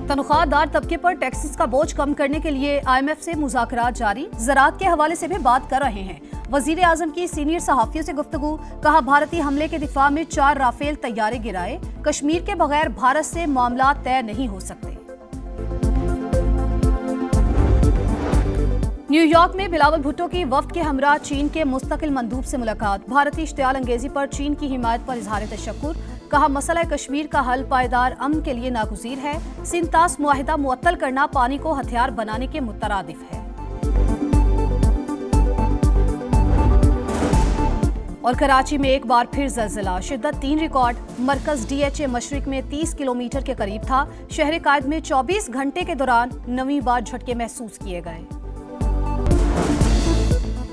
तनख्वाहदार तबके पर टैक्सेस का बोझ कम करने के लिए IMF से मुज़ाकरात जारी, ज़राअत के हवाले से भी बात कर रहे हैं। वज़ीर आज़म की सीनियर सहाफ़ियों से गुफ्तगू, कहा भारतीय हमले के दिफा में 4 राफेल तैयारे गिराए, कश्मीर के बगैर भारत से मामला तय नहीं हो सकते। न्यूयॉर्क में बिलावल भुट्टो की वफ्द के हमरा चीन के मुस्तकिल मंदूब से मुलाकात, भारतीय इश्तियाल अंगेजी पर चीन की हिमायत पर इजहार तशक्कुर, कहा मसला कश्मीर का हल पायदार अमन के लिए नागुज़ीर है, सिंतास मुआहिदा मुअत्तल करना पानी को हथियार बनाने के मुतरादिफ है। और कराची में एक बार फिर ज़लज़ला, शिद्दत 3 रिकॉर्ड, मरकज DHA मशरिक में 30 किलोमीटर के करीब था, शहर कायद में 24 घंटे के दौरान 9वीं बार झटके महसूस किए गए।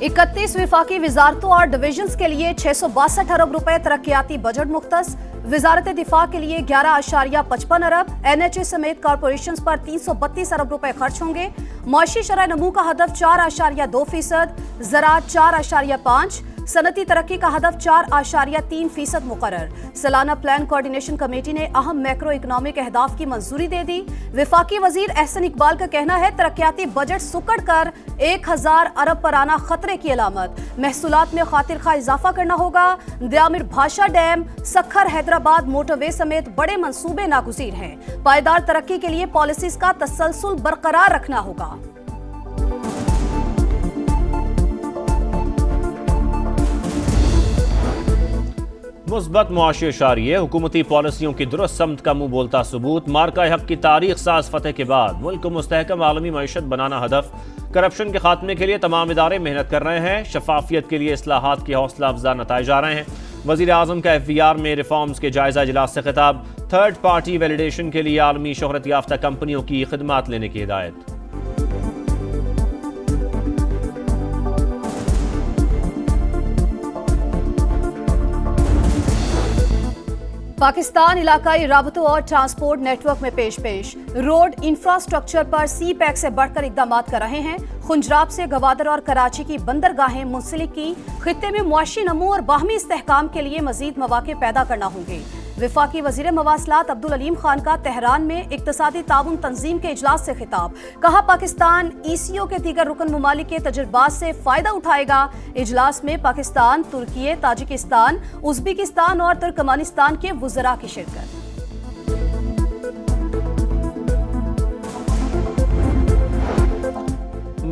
31 विफाकी वजारतों और डिविजन्स के लिए 662 अरब रुपए तरक्याती बजट मुख्तस, वजारत दिफा के लिए 11.55 अरब, NHA समेत कॉरपोरेशंस पर 332 अरब रुपए खर्च होंगे। मौशी शरह नमू का हदफ 4.2%, ज़राअत 4.5%, सनती तरक्की का हदफ 4.3% मुकर्रर। सालाना प्लान कोऑर्डिनेशन कमेटी ने अहम मैक्रो इकोनॉमिक अहदाफ की मंजूरी दे दी। विफाकी वजीर एहसन इकबाल का कहना है तरक्याती बजट सुकड़ कर 1000 अरब पर आना खतरे की अलामत, महसूलात में खातिर खा इजाफा करना होगा। दयामिर भाषा डैम, सखर हैदराबाद मोटरवे समेत बड़े मंसूबे नागुज़ीर हैं। पायदार तरक्की के लिए पॉलिसीज का तसलसल बरकरार रखना होगा। मुस्बत मुआशी इशारिये, हुकूमती पॉलिसियों की दुरुस्त समत का मुंह बोलता सबूत, मार्का हक की तारीख साज फतेह के बाद मुल्क को मुस्तहकम आलमी मईशत बनाना हदफ, करप्शन के खात्मे के लिए तमाम इदारे मेहनत कर रहे हैं, शफाफियत के लिए इस्लाहात के हौसला अफजा नताइज आ रहे हैं। वज़ीर आज़म का FVR में रिफॉर्म्स के जायजा इजलास से खिताब, थर्ड पार्टी वैलिडेशन के लिए आलमी शोहरत याफ्ता कंपनियों की खिदमात लेने की हिदायत। पाकिस्तान इलाकाई राबतों और ट्रांसपोर्ट नेटवर्क में पेश रोड इंफ्रास्ट्रक्चर पर CPEC से बढ़कर इकदाम कर रहे हैं। खुंजराब से गवादर और कराची की बंदरगाहें मुंसलिक की, खित्ते में मुआशी नमू और बाहमी इस्तेहकाम के लिए मजीद मौके पैदा करना होंगे। विफाकी वजीर मवासलात अब्दुल अलीम खान का तेहरान में इक्तसादी ताउन तंजीम के इजलास से खिताब, कहा पाकिस्तान ECO के दीगर रुकन ममालिक के तजुर्बात से फायदा उठाएगा। इजलास में पाकिस्तान, तुर्की, ताजिकिस्तान, उज़्बेकिस्तान और तुर्कमानिस्तान के वुज़रा की शिरकत।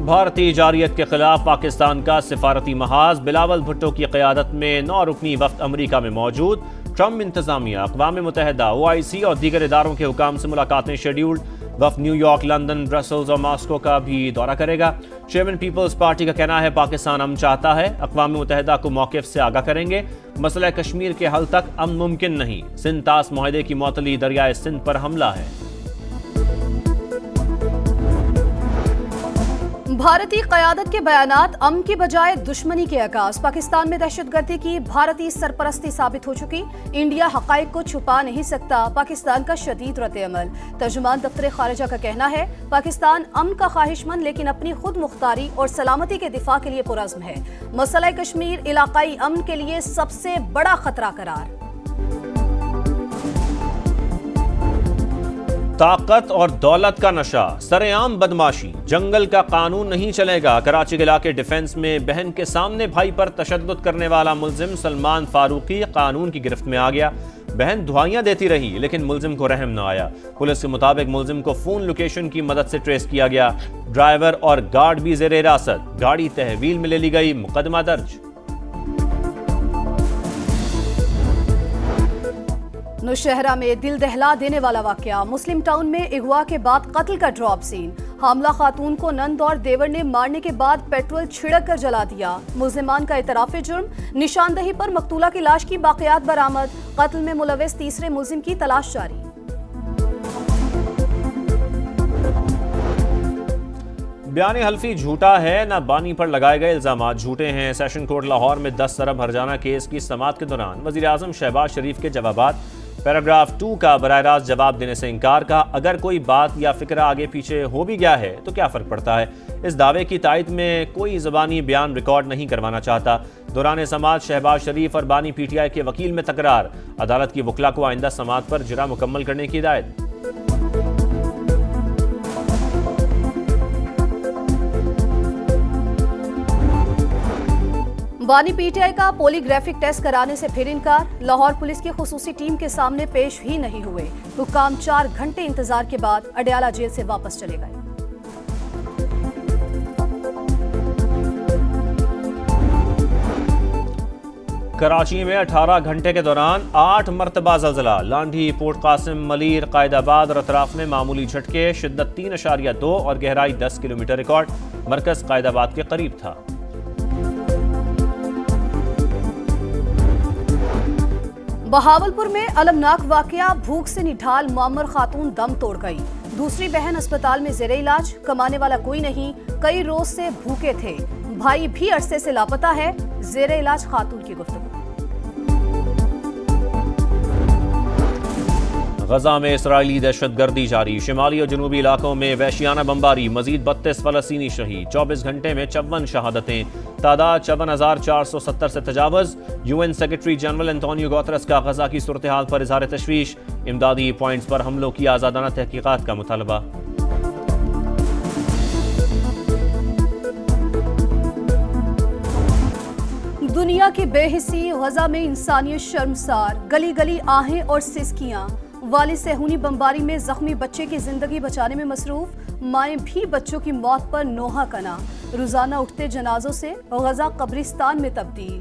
भारतीय जारियत के खिलाफ पाकिस्तान का सिफारती महाज, बिलावल भुट्टो की क़यादत में 9 रुकनी वफ्द अमरीका में मौजूद। ट्रम्प इंतजामिया, अक़वाम मुत्तहिदा, OIC और दीगर इदारों के हुकाम से मुलाकातें शेड्यूल्ड। वफ्द न्यूयॉर्क, लंदन, ब्रसल्स और मॉस्को का भी दौरा करेगा। चेयरमैन पीपल्स पार्टी का कहना है पाकिस्तान अमन चाहता है, अक़वाम मुत्तहिदा को मौक़िफ़ से आगाह करेंगे। मसला कश्मीर के हल तक अमन मुमकिन नहीं, सिंतास मुआहदे की मुअत्तली दरियाए सिंध पर हमला है। भारतीय क़यादत के बयानात अमन की बजाय दुश्मनी के आगाज, पाकिस्तान में दहशतगर्दी की भारतीय सरपरस्ती साबित हो चुकी, इंडिया हक़ाइक़ को छुपा नहीं सकता, पाकिस्तान का शदीद रद्द-ए-अमल। तर्जुमान दफ्तर खारिजा का कहना है पाकिस्तान अमन का ख्वाहिशमंद लेकिन अपनी खुद मुख्तारी और सलामती के दिफा के लिए पुरज़्म है। मसला कश्मीर इलाकाई अमन के लिए सबसे बड़ा खतरा करार। ताकत और दौलत का नशा, सरेआम बदमाशी, जंगल का कानून नहीं चलेगा। कराची के इलाके डिफेंस में बहन के सामने भाई पर तशद्दुद करने वाला मुल्जिम सलमान फारूकी कानून की गिरफ्त में आ गया। बहन दुआइयां देती रही लेकिन मुल्जिम को रहम न आया। पुलिस के मुताबिक मुल्जिम को फोन लोकेशन की मदद से ट्रेस किया गया। ड्राइवर और गार्ड भी जेर हिरासत, गाड़ी तहवील में ले ली गई, मुकदमा दर्ज। नौशहरा में दिल दहला देने वाला वाकया, मुस्लिम टाउन में अगवा के बाद कत्ल का ड्रॉप सीन, हमला खातून को नंद और देवर ने मारने के बाद पेट्रोल छिड़क कर जला दिया। मुल्जिमान का इतराफ जुर्म, निशानदही पर मकतूला की लाश की बाक़ियात बरामद, कत्ल में मुलविस तीसरे मुल्जिम की तलाश जारी। बयान हल्फी झूठा है, ना बानी पर लगाए गए इल्जामात झूठे हैं। सेशन कोर्ट लाहौर में 10 अरब हर्जाना केस की समाअत के दौरान वज़ीर आज़म शहबाज शरीफ के जवाबात, पैराग्राफ 2 का बराह रास्त जवाब देने से इनकार, कहा अगर कोई बात या फिक्रा आगे पीछे हो भी गया है तो क्या फ़र्क पड़ता है। इस दावे की तायद में कोई ज़बानी बयान रिकॉर्ड नहीं करवाना चाहता। दौरान समाअत शहबाज शरीफ और बानी PTI के वकील में तकरार, अदालत की वकला को आइंदा समाअत पर जिरा मुकम्मल करने की हिदायत। बानी पीटीआई का पॉलीग्राफिक टेस्ट कराने से फिर इनकार। लाहौर पुलिस की खुसूसी टीम के सामने पेश ही नहीं हुए। हुक्काम 4 घंटे इंतजार के बाद अडयाला जेल से वापस चले गए। कराची में 18 घंटे के दौरान 8 मरतबा ज़लज़ला। लांढी, पोर्ट कासिम, मलीर, कायदाबाद और अतराफ में मामूली झटके। शिद्दत 3.2 और गहराई 10 किलोमीटर रिकॉर्ड। मरकज कायदाबाद के करीब था। बहावलपुर में अलमनाक वाकया। भूख से निढाल मुअम्मर खातून दम तोड़ गई। दूसरी बहन अस्पताल में ज़ेरे इलाज। कमाने वाला कोई नहीं, कई रोज से भूखे थे। भाई भी अरसे से लापता है। ज़ेरे इलाज खातून की गुफ्तगू। गजा में इसराइली दहशतगर्दी जारी। शिमाली और जनूबी इलाकों में वहशियाना बमबारी। मजीद 32 फलस्तीनी शहीद। 24 घंटे में 54 शहादतें। तादाद 54,470 से तजावज़। UN secretary general Antonio Guterres का गजा की सूरत हाल पर इज़हार तशवीश। इमदादी पॉइंट्स पर हमलों की आज़ादाना तहकीकात का मुतालबा। दुनिया की बेहिसी, गजा में इंसानियत शर्मसार। गली गली आहें और सिसकियां। वालिद सेहूनी बमबारी में जख्मी बच्चे की जिंदगी बचाने में मसरूफ। माएं भी बच्चों की मौत पर नोहा कना। रोजाना उठते जनाजों से गजा कब्रिस्तान में तब्दील।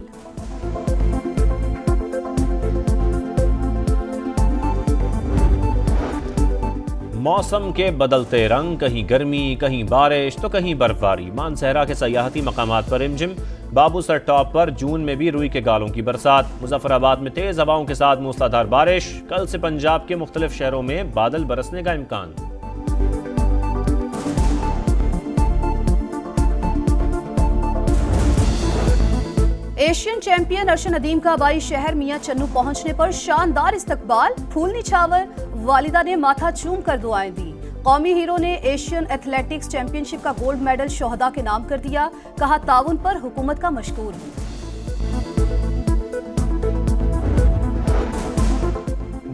मौसम के बदलते रंग, कहीं गर्मी, कहीं बारिश तो कहीं बर्फबारी। मानसहरा के सयाहती मकामात पर रिमझिम। बाबूसर टॉप पर जून में भी रुई के गालों की बरसात। मुजफ्फराबाद में तेज हवाओं के साथ मूसलाधार बारिश। कल से पंजाब के मुख्तलिफ शहरों में बादल बरसने का इम्कान। एशियन चैंपियन अर्शद नदीम का बाई शहर मियां चन्नू पहुंचने पर शानदार इस्तकबाल। फूल निछावर। वालिदा ने माथा चूम कर दुआएं दी। कौमी हीरो ने एशियन एथलेटिक्स चैंपियनशिप का गोल्ड मेडल शोहदा के नाम कर दिया। कहा, ताउन पर हुकूमत का मशकूर हूं।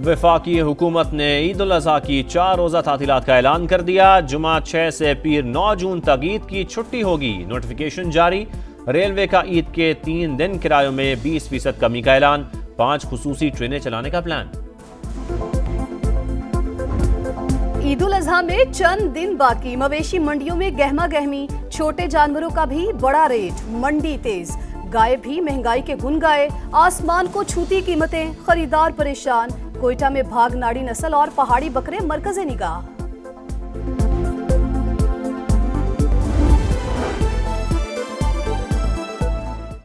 वफाकी हुकूमत ने ईद उल अज़हा की 4 रोज़ा तातीलात का ऐलान कर दिया। जुमा 6 से पीर 9 जून तक ईद की छुट्टी होगी। नोटिफिकेशन जारी। रेलवे का ईद के 3 दिन किरायों में 20% कमी का ऐलान। 5 खुसूसी ट्रेनें चलाने का प्लान। ईद उल अज़हा में चंद दिन बाकी। मवेशी मंडियों में गहमा गहमी। छोटे जानवरों का भी बड़ा रेट। मंडी तेज। गाय भी महंगाई के गुन गाए। आसमान को छूती कीमतें। खरीदार परेशान। कोयटा में भाग नाड़ी नस्ल और पहाड़ी बकरे मरकज़े निगाह।